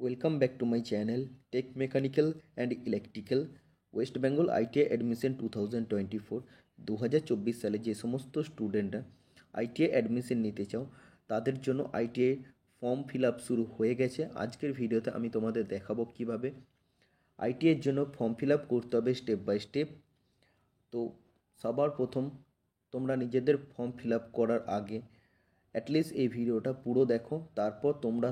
Welcome back to my channel Tech Mechanical and Electrical West Bengal ITI admission 2024 2024 সালে যে সমস্ত স্টুডেন্টরা আইটিআই অ্যাডমিশন নিতে চাও তাদের জন্য আইটিআই ফর্ম ফিল আপ শুরু হয়ে গেছে। আজকের ভিডিওতে আমি তোমাদের দেখাবো কিভাবে আইটিআইয়ের জন্য ফর্ম ফিল আপ করতে হবে স্টেপ বাই স্টেপ। তো সবার প্রথম তোমরা নিজেদের ফর্ম ফিল আপ করার আগে অ্যাটলিস্ট এই ভিডিওটা পুরো দেখো, তারপর তোমরা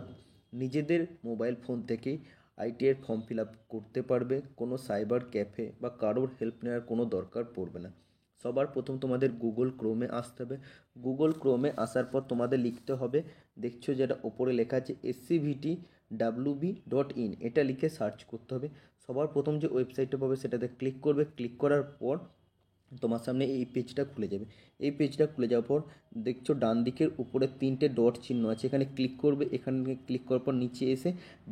নিজেদের মোবাইল ফোন থেকেই আইটিআইয়ের ফর্ম ফিল আপ করতে পারবে। কোনো সাইবার ক্যাফে বা কারোর হেল্প নেওয়ার কোনো দরকার পড়বে না। সবার প্রথম তোমাদের গুগল ক্রোমে আসতে হবে। গুগল ক্রোমে আসার পর তোমাদের লিখতে হবে, দেখছো যেটা ওপরে লেখা আছে scvtwb.in, এটা লিখে সার্চ করতে হবে। সবার প্রথম যে ওয়েবসাইটটা পাবে সেটাতে ক্লিক করবে। ক্লিক করার পর তোমার সামনে এই পেজটা খুলে যাবে। এই পেজটা খুলে যাওয়ার পর দেখছো ডান দিকের উপরে 3টে ডট চিহ্ন আছে, এখানে ক্লিক করবে। এখানে ক্লিক করার পর নিচে এসে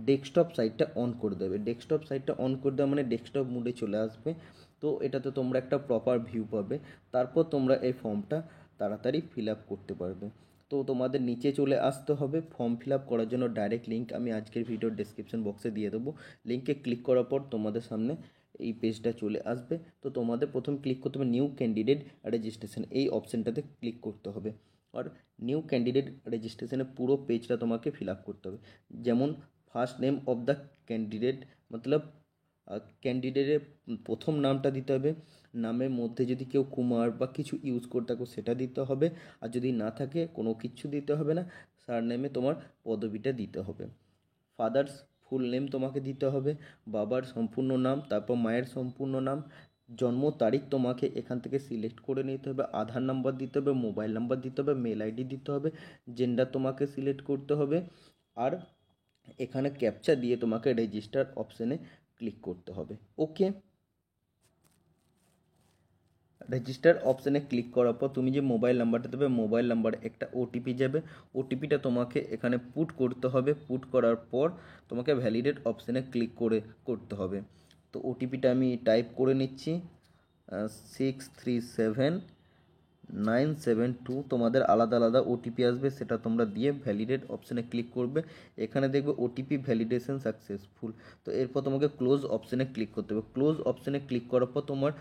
ডেস্কটপ সাইটটা অন করে দেবে। ডেস্কটপ সাইটটা অন করে দেওয়া মানে ডেস্কটপ মোডে চলে আসবে। তো এটাতে তোমরা একটা প্রপার ভিউ পাবে। তারপর তোমরা এই ফর্মটা তাড়াতাড়ি ফিল আপ করতে পারবে। তো তোমাদের নিচে চলে আসতে হবে। ফর্ম ফিল আপ করার জন্য ডাইরেক্ট লিঙ্ক আমি আজকের ভিডিওর ডেসক্রিপশন বক্সে দিয়ে দেবো। লিঙ্কে ক্লিক করার পর তোমাদের সামনে এই পেজটা চলে আসবে। তো তোমাদের প্রথম ক্লিক করতে হবে নিউ ক্যান্ডিডেট রেজিস্ট্রেশন, এই অপশানটাতে ক্লিক করতে হবে। আর নিউ ক্যান্ডিডেট রেজিস্ট্রেশনের পুরো পেজটা তোমাকে ফিল আপ করতে হবে। যেমন first name of the candidate, মতলব ক্যান্ডিডেটের প্রথম নামটা দিতে হবে। নামের মধ্যে যদি কেউ কুমার বা কিছু ইউজ করে থাকো সেটা দিতে হবে। আর যদি না থাকে কোনো কিছু দিতে হবে না। সারনেমে তোমার পদবিটা দিতে হবে। ফাদার্স ফুল নেম তোমাকে দিতে হবে, বাবার সম্পূর্ণ নাম, তারপর মায়ের সম্পূর্ণ নাম, জন্ম তারিখ তোমাকে এখান থেকে সিলেক্ট করে নিতে হবে, আধার নাম্বার দিতে হবে, মোবাইল নাম্বার দিতে হবে, মেল আইডি দিতে হবে, জেন্ডার তোমাকে সিলেক্ট করতে হবে। আর এখানে ক্যাপচা দিয়ে তোমাকে রেজিস্টার অপশানে ক্লিক করতে হবে। ওকে, রেজিস্টার অপশানে ক্লিক করার পর তুমি যে মোবাইল নাম্বারটা দেবে, মোবাইল নাম্বারে একটা ওটিপি যাবে। ওটিপিটা তোমাকে এখানে পুট করতে হবে। পুট করার পর তোমাকে ভ্যালিডেট অপশানে ক্লিক করতে হবে। তো ওটিপিটা আমি টাইপ করে নিচ্ছি 637972। তোমাদের আলাদা আলাদা ওটিপি আসবে, সেটা তোমরা দিয়ে ভ্যালিডেট অপশানে ক্লিক করবে। এখানে দেখবে ওটিপি ভ্যালিডেশন সাকসেসফুল। তো এরপর তোমাকে ক্লোজ অপশানে ক্লিক করতে হবে। ক্লোজ অপশানে ক্লিক করার পর তোমার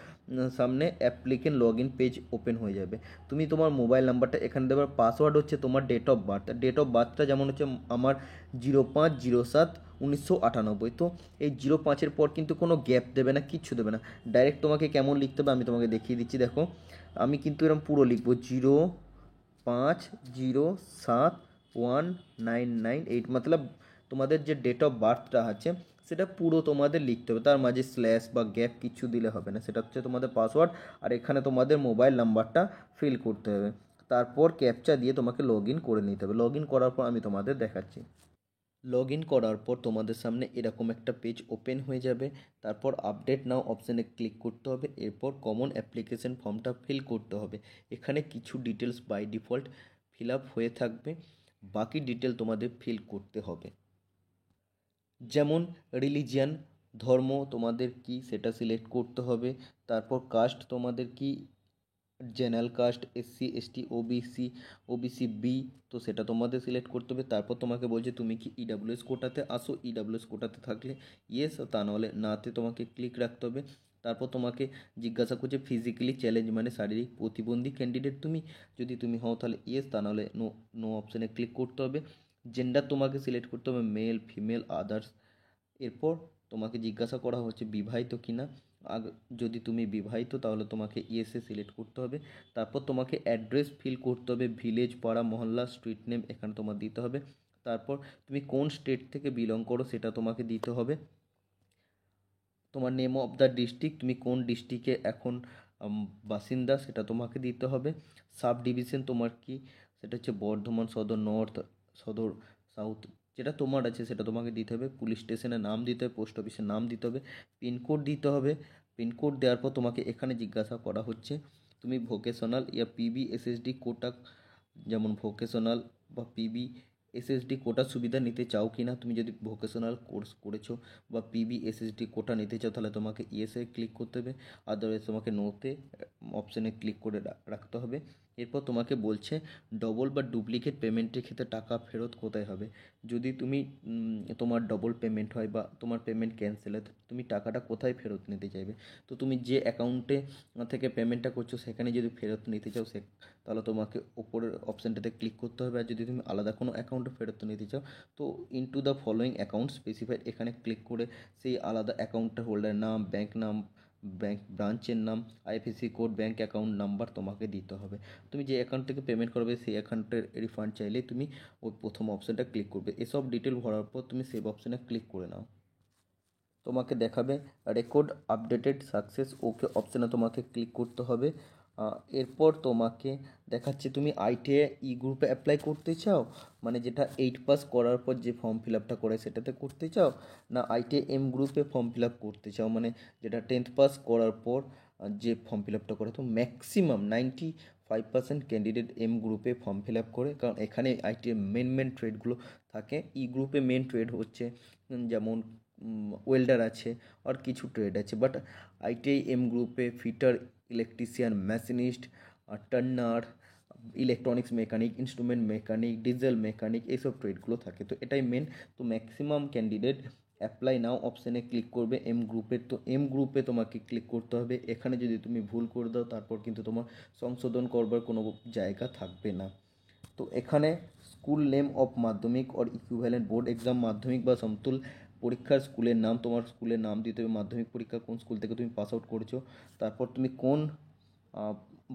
সামনে applicant log in page open হয়ে যাবে। তুমি তোমার মোবাইল নাম্বারটা এখানে দেবে। পাসওয়ার্ড হচ্ছে তোমার date of birth. Date of বার্থটা যেমন হচ্ছে আমার 05/07/1998। তো এই 05-এর পর কিন্তু কোনো গ্যাপ দেবে না, কিচ্ছু দেবে না। ডাইরেক্ট তোমাকে কেমন লিখতে হবে আমি তোমাকে দেখিয়ে দিচ্ছি। দেখো আমি কিন্তু এরকম পুরো লিখবো 05/07/1998, মতলব তোমাদের যে ডেট অফ বার্থটা আছে সেটা পুরো তোমাদের লিখতে হবে। তার মাঝে স্ল্যাশ বা গ্যাপ কিছু দিলে হবে না। সেটা হচ্ছে তোমাদের পাসওয়ার্ড। আর এখানে তোমাদের মোবাইল নাম্বারটা ফিল করতে হবে। তারপর ক্যাপচা দিয়ে তোমাকে লগ ইন করে নিতে হবে। লগ ইন করার পর আমি তোমাদের দেখাচ্ছি। লগ ইন করার পর তোমাদের সামনে এরকম একটা পেজ ওপেন হয়ে যাবে। তারপর আপডেট নাও অপশানে ক্লিক করতে হবে। এরপর কমন অ্যাপ্লিকেশন ফর্মটা ফিল করতে হবে। এখানে কিছু details by default fill up হয়ে থাকবে, বাকি ডিটেল তোমাদের ফিল করতে হবে। যেমন রিলিজিয়ান, ধর্ম তোমাদের কি সেটা সিলেক্ট করতে হবে। তারপর কাস্ট তোমাদের কি, general caste, SC ST OBC, OBC B, তো সেটা তোমাদের সিলেক্ট করতে হবে। তারপর তোমাকে বলছে তুমি কি ইডাব্লিউএস কোটাতে আসো। ইডাব্লিউএস কোটাতে থাকলে ইয়েস, তা নাহলে নাতে তোমাকে ক্লিক রাখতে হবে। তারপর তোমাকে জিজ্ঞাসা করছে ফিজিক্যালি চ্যালেঞ্জ মানে শারীরিক প্রতিবন্ধী ক্যান্ডিডেট তুমি, যদি তুমি হও তাহলে ইয়েস, তা নাহলে নো। নো অপশানে ক্লিক করতে হবে। জেন্ডার তোমাকে সিলেক্ট করতে হবে, মেল ফিমেল আদার্স। এরপর তোমাকে জিজ্ঞাসা করা হচ্ছে বিবাহিত কিনা। যদি তুমি বিবাহিত তাহলে তোমাকে ইয়েসে সিলেক্ট করতে হবে। তারপর তোমাকে অ্যাড্রেস ফিল করতে হবে, ভিলেজ, পাড়া, মহল্লা, স্ট্রিট নেম এখানে তোমার দিতে হবে। তারপর তুমি কোন স্টেট থেকে বিলং করো সেটা তোমাকে দিতে হবে। তোমার নেম অফ দ্য ডিস্ট্রিক্ট, তুমি কোন ডিস্ট্রিক্টে এখন বাসিন্দা সেটা তোমাকে দিতে হবে। সাব ডিভিশন তোমার কি, সেটা হচ্ছে বর্ধমান সদর, নর্থ, সদর, সাউথ, যেটা তোমার আছে সেটা তোমাকে দিতে হবে। পুলিশ স্টেশনের নাম দিতে হবে, পোস্ট অফিসের নাম দিতে হবে, পিনকোড দিতে হবে। পিনকোড দেওয়ার পর তোমাকে এখানে জিজ্ঞাসা করা হচ্ছে তুমি ভোকেশনাল ইয়া পিবি এসএসডি কোটা, যেমন ভোকেশনাল বা পিবি এসএসডি কোটার সুবিধা নিতে চাও কি না। তুমি যদি ভোকেশনাল কোর্স করেছো বা পিবি এসএসডি কোটা নিতে চাও তাহলে তোমাকে ইয়েসে ক্লিক করতে হবে। আদারওয়াইজ তোমাকে নোতে অপশানে ক্লিক করে রাখতে হবে। এরপর তোমাকে বলছে ডবল বা ডুপ্লিকেট পেমেন্টের ক্ষেত্রে টাকা ফেরত কোথায় হবে। যদি তুমি তোমার ডবল পেমেন্ট হয় বা তোমার পেমেন্ট ক্যান্সেল হয়, তুমি টাকাটা কোথায় ফেরত নিতে চাইবে। তো তুমি যে অ্যাকাউন্টে থেকে পেমেন্টটা করছো সেখানে যদি ফেরত নিতে চাও তাহলে তোমাকে ওপরের অপশানটাতে ক্লিক করতে হবে। আর যদি তুমি আলাদা কোনো অ্যাকাউন্টে ফেরত নিতে চাও তো into the following account specified এখানে ক্লিক করে সেই আলাদা অ্যাকাউন্টের হোল্ডারের নাম, ব্যাংক ব্রাঞ্চের নাম, IFSC code, bank account number তোমাকে দিতে হবে। তুমি যে অ্যাকাউন্ট থেকে পেমেন্ট করবে সেই অ্যাকাউন্টের রিফান্ড চাইলে তুমি ওই প্রথম অপশানটা ক্লিক করবে। এসব ডিটেল ভরার পর তুমি সেভ অপশানে ক্লিক করে নাও। তোমাকে দেখাবে রেকর্ড আপডেটেড সাকসেস, ওকে অপশানে তোমাকে ক্লিক করতে হবে। এরপর তোমাকে দেখাচ্ছে তুমি আইটিআই ই গ্রুপে অ্যাপ্লাই করতে চাও, মানে যেটা 8 পাস করার পর যে ফর্ম ফিল আপটা করে সেটাতে করতে চাও, না আইটিআই এম গ্রুপে ফর্ম ফিল আপ করতে চাও, মানে যেটা 10th পাস করার পর যে ফর্ম ফিল আপটা করে। তো ম্যাক্সিমাম 95% ক্যান্ডিডেট এম গ্রুপে ফর্ম ফিল আপ করে, কারণ এখানে আইটিআই মেন ট্রেডগুলো থাকে। ই গ্রুপে মেন ট্রেড হচ্ছে যেমন ওয়েল্ডার আছে আর কিছু ট্রেড আছে, বাট আইটিআই এম গ্রুপে fitter, electrician, machinist, turner, electronics mechanic, instrument mechanic, diesel mechanic, এইসব ট্রেডগুলো থাকে। তো এটাই মেন। তো ম্যাক্সিমাম ক্যান্ডিডেট অ্যাপ্লাই নাও অপশানে ক্লিক করবে এম গ্রুপে। তো এম গ্রুপে তোমাকে ক্লিক করতে হবে। এখানে যদি তুমি ভুল করে দাও তারপর কিন্তু তোমার সংশোধন করবার কোনো জায়গা থাকবে না। তো এখানে স্কুল নেম অফ মাধ্যমিক অর ইকুইভ্যালেন্ট বোর্ড এক্সাম, মাধ্যমিক বা সমতুল পরীক্ষার স্কুলের নাম, তোমার স্কুলের নাম দিতে হবে। মাধ্যমিক পরীক্ষা কোন স্কুল থেকে তুমি পাস আউট করেছো, তারপর তুমি কোন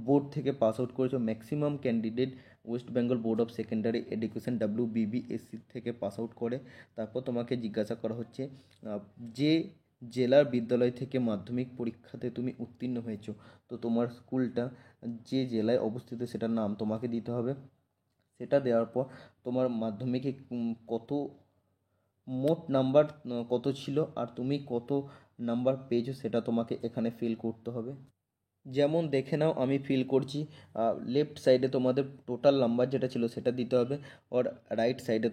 বোর্ড থেকে পাস আউট করেছো। Maximum candidate West Bengal board of secondary education WBBSC থেকে পাস আউট করে। তারপর তোমাকে জিজ্ঞাসা করা হচ্ছে যে জেলার বিদ্যালয় থেকে মাধ্যমিক পরীক্ষাতে তুমি উত্তীর্ণ হয়েছো, তো তোমার স্কুলটা যে জেলায় অবস্থিত সেটার নাম তোমাকে দিতে হবে। সেটা দেওয়ার পর তোমার মাধ্যমিকে কত মোট নাম্বার কত ছিল আর তুমি কত নাম্বার পেয়েছো সেটা তোমাকে এখানে ফিল করতে হবে। যেমন দেখে নাও আমি ফিল করছি, লেফট সাইডে তোমাদের টোটাল নাম্বার যেটা ছিল সেটা দিতে হবে, আর রাইট সাইডে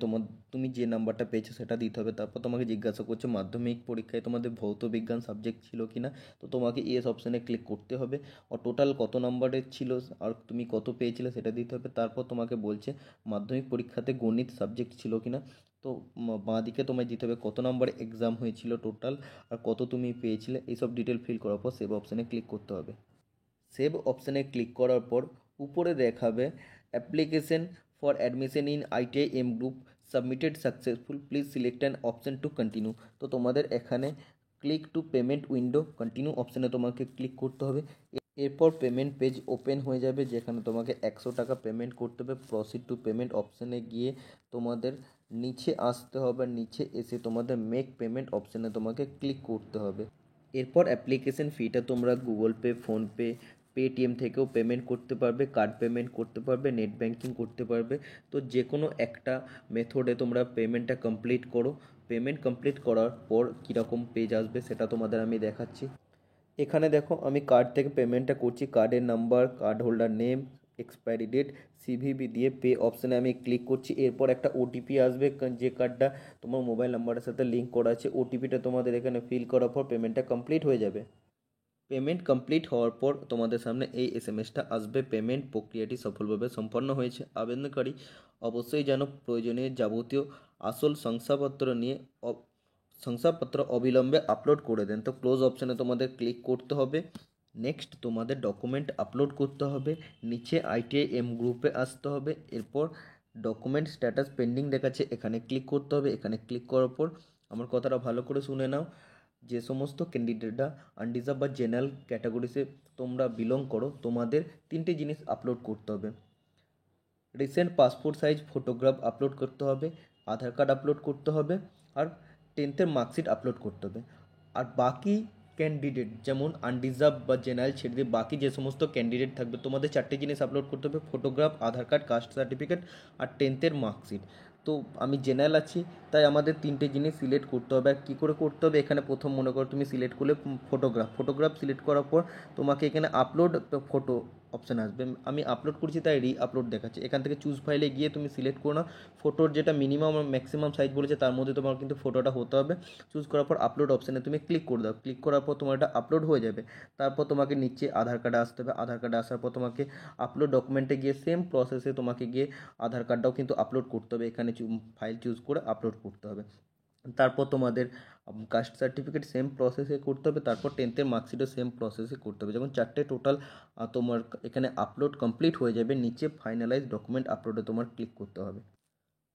তুমি যে নাম্বারটা পেয়েছো সেটা দিতে হবে। তারপর তোমাকে জিজ্ঞাসা করছে মাধ্যমিক পরীক্ষায় তোমাদের ভৌত বিজ্ঞান সাবজেক্ট ছিল কি না, তো তোমাকে ইয়েস অপশানে ক্লিক করতে হবে। আর টোটাল কত নাম্বারের ছিল আর তুমি কত পেয়েছিলে সেটা দিতে হবে। তারপর তোমাকে বলছে মাধ্যমিক পরীক্ষাতে গণিত সাবজেক্ট ছিল কি না, তো বাঁ দিকে তোমায় দিতে হবে কত নাম্বার এক্সাম হয়েছিল টোটাল আর কত তুমি পেয়েছিলে। এইসব ডিটেল ফিল করার পর সেভ অপশানে ক্লিক করতে হবে। সেভ অপশানে ক্লিক করার পর উপরে দেখাবে application for admission in ITI M group submitted successful, please select an option to continue. তো তোমাদের এখানে click to payment window continue অপশানে তোমাকে ক্লিক করতে হবে। এরপর পেমেন্ট পেজ ওপেন হয়ে যাবে যেখানে তোমাকে 100 টাকা পেমেন্ট করতে হবে। প্রসিড টু পেমেন্ট অপশানে গিয়ে তোমাদের নিচে আসতে হবে, নিচে এসে তোমাদের মেক পেমেন্ট অপশানে তোমাকে ক্লিক করতে হবে। এরপর অ্যাপ্লিকেশন ফিটা তোমরা গুগল পে, ফোনপে, পেটিএম থেকেও পেমেন্ট করতে পারবে, কার্ড পেমেন্ট করতে পারবে, নেট ব্যাঙ্কিং করতে পারবে। তো যে কোনো একটা মেথডে তোমরা পেমেন্টটা কমপ্লিট করো। পেমেন্ট কমপ্লিট করার পর কীরকম পেজ আসবে সেটা তোমাদের আমি দেখাচ্ছি। এখানে দেখো আমি কার্ড থেকে পেমেন্টটা করছি। কার্ডের number, card holder name, expiry date, CVV দিয়ে পে অপশানে আমি ক্লিক করছি। এরপর একটা ওটিপি আসবে, যে কার্ডটা তোমার মোবাইল নাম্বারের সাথে লিঙ্ক করা আছে। ওটিপিটা তোমাদের এখানে ফিল করার পর পেমেন্টটা কমপ্লিট হয়ে যাবে। পেমেন্ট কমপ্লিট হওয়ার পর তোমাদের সামনে এই এসএমএসটা আসবে, পেমেন্ট প্রক্রিয়াটি সফলভাবে সম্পন্ন হয়েছে। আবেদনকারী অবশ্যই যেন প্রয়োজনীয় যাবতীয় আসল শংসাপত্র অবিলম্বে আপলোড করে দেন। তো ক্লোজ অপশানে তোমাদের ক্লিক করতে হবে। নেক্সট তোমাদের ডকুমেন্ট আপলোড করতে হবে, নিচে আইটিআই এম গ্রুপে আসতে হবে। এরপর ডকুমেন্ট স্ট্যাটাস পেন্ডিং দেখাচ্ছে, এখানে ক্লিক করতে হবে। এখানে ক্লিক করার পর আমার কথাটা ভালো করে শুনে নাও। যে সমস্ত ক্যান্ডিডেটরা আনরিজার্ভ বা জেনারেল ক্যাটাগরিতে তোমরা বিলং করো, তোমাদের 3টে জিনিস আপলোড করতে হবে। Recent passport size photograph upload করতে হবে, আধার কার্ড আপলোড করতে হবে, আর 10th মার্কশিট আপলোড করতে হবে। আর বাকি ক্যান্ডিডেট যেমন আনরিজার্ভ বা জেনারেল ছেড়ে দিয়ে বাকি যে সমস্ত ক্যান্ডিডেট থাকবে তোমাদের 4টে জিনিস আপলোড করতে হবে, ফটোগ্রাফ, আধার কার্ড, কাস্ট সার্টিফিকেট আর 10th মার্কশিট। তো আমি জেনারেল আছি তাই আমাদের 3টে জিনিস সিলেক্ট করতে হবে। আর কী করে করতে হবে, এখানে প্রথম মনে করো তুমি সিলেক্ট করলে ফটোগ্রাফ সিলেক্ট করার পর তোমাকে এখানে আপলোড ফটো অপশান আসবে, আমি আপলোড করছি তাই আপলোড দেখাচ্ছে। এখান থেকে চুজ ফাইলে গিয়ে তুমি সিলেক্ট করো না, ফটোর যেটা মিনিমাম আর ম্যাক্সিমাম সাইজ বলেছে তার মধ্যে তোমার কিন্তু ফটোটা হতে হবে। চুজ করার পর আপলোড অপশানে তুমি ক্লিক করে দাও, ক্লিক করার পর তোমার এটা আপলোড হয়ে যাবে। তারপর তোমাকে নিচে আধার কার্ডে আসতে হবে, আধার কার্ডে আসার পর তোমাকে আপলোড ডকুমেন্টে গিয়ে সেম প্রসেসে তোমাকে গিয়ে আধার কার্ডটাও কিন্তু আপলোড করতে হবে, এখানে ফাইল চুজ করে আপলোড করতে হবে। তারপর তোমাদের কাস্ট সার্টিফিকেট সেম প্রসেসে করতে হবে, তারপর 10th মার্কশিটও সেম প্রসেসে করতে হবে। যখন 4টে টোটাল তোমার এখানে আপলোড কমপ্লিট হয়ে যাবে, নিচে ফাইনালাইজ ডকুমেন্ট আপলোডে তোমার ক্লিক করতে হবে।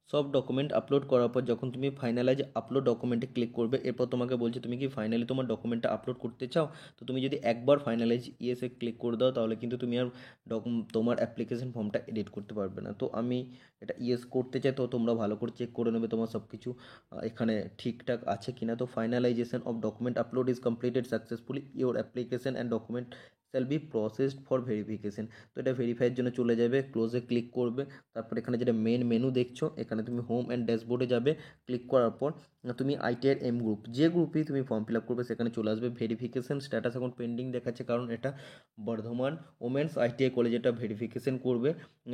সব ডকুমেন্ট আপলোড করার পর যখন তুমি ফাইনালাইজ আপলোড ডকুমেন্টে ক্লিক করবে, এরপর তোমাকে বলছে তুমি কি ফাইনালি তোমার ডকুমেন্টটা আপলোড করতে চাও। তো তুমি যদি একবার ফাইনালাইজ ইয়েসে ক্লিক করে দাও তাহলে কিন্তু তুমি আর তোমার অ্যাপ্লিকেশন ফর্মটা এডিট করতে পারবে না। তো আমি এটা ইয়েস করতে চাই, তো তোমরা ভালো করে চেক করে নেবে তোমার সব কিছু এখানে ঠিকঠাক আছে কিনা। তো finalisation of document upload is completed successfully, your application and document shall be processed for verification. তো এটা ভেরিফাইয়ের জন্য চলে যাবে, ক্লোজে ক্লিক করবে। তারপর এখানে যেটা মেন মেনু দেখছো, এখানে তুমি হোম অ্যান্ড ড্যাশবোর্ডে যাবে। ক্লিক করার পর তুমি আইটিআর এম গ্রুপ, যে গ্রুপেই তুমি ফর্ম ফিল আপ করবে সেখানে চলে আসবে। ভেরিফিকেশন স্ট্যাটাস এখন পেন্ডিং দেখাচ্ছে, কারণ এটা বর্ধমান ওমেন্স আইটিআই কলেজ, এটা ভেরিফিকেশন করবে।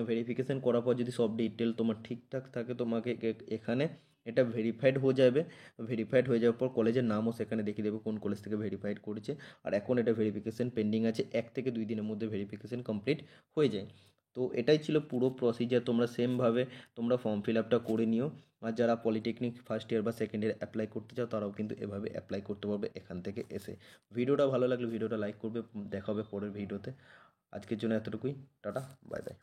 ভেরিফিকেশন করার পর যদি সব ডিটেল তোমার ঠিকঠাক থাকে, তোমাকে এখানে এটা ভেরিফাইড হয়ে যাবে। ভেরিফাইড হয়ে যাওয়ার পর কলেজের নামও সেখানে দেখিয়ে দেবে কোন কলেজ থেকে ভেরিফাইড করেছে। আর এখন এটা ভেরিফিকেশন পেন্ডিং আছে, 1 থেকে 2 দিনের মধ্যে ভেরিফিকেশন কমপ্লিট হয়ে যায়। তো এটাই ছিল পুরো প্রসিজার, তোমরা সেমভাবে তোমরা ফর্ম ফিল আপটা করে নিও। আর যারা পলিটেকনিক ফার্স্ট ইয়ার বা সেকেন্ড ইয়ার অ্যাপ্লাই করতে চাও তারাও কিন্তু এভাবে অ্যাপ্লাই করতে পারবে এখান থেকে এসে। ভিডিওটা ভালো লাগলে ভিডিওটা লাইক করবে, দেখা হবে পরের ভিডিওতে। আজকের জন্য এতটুকুই, টাটা, বাই বাই।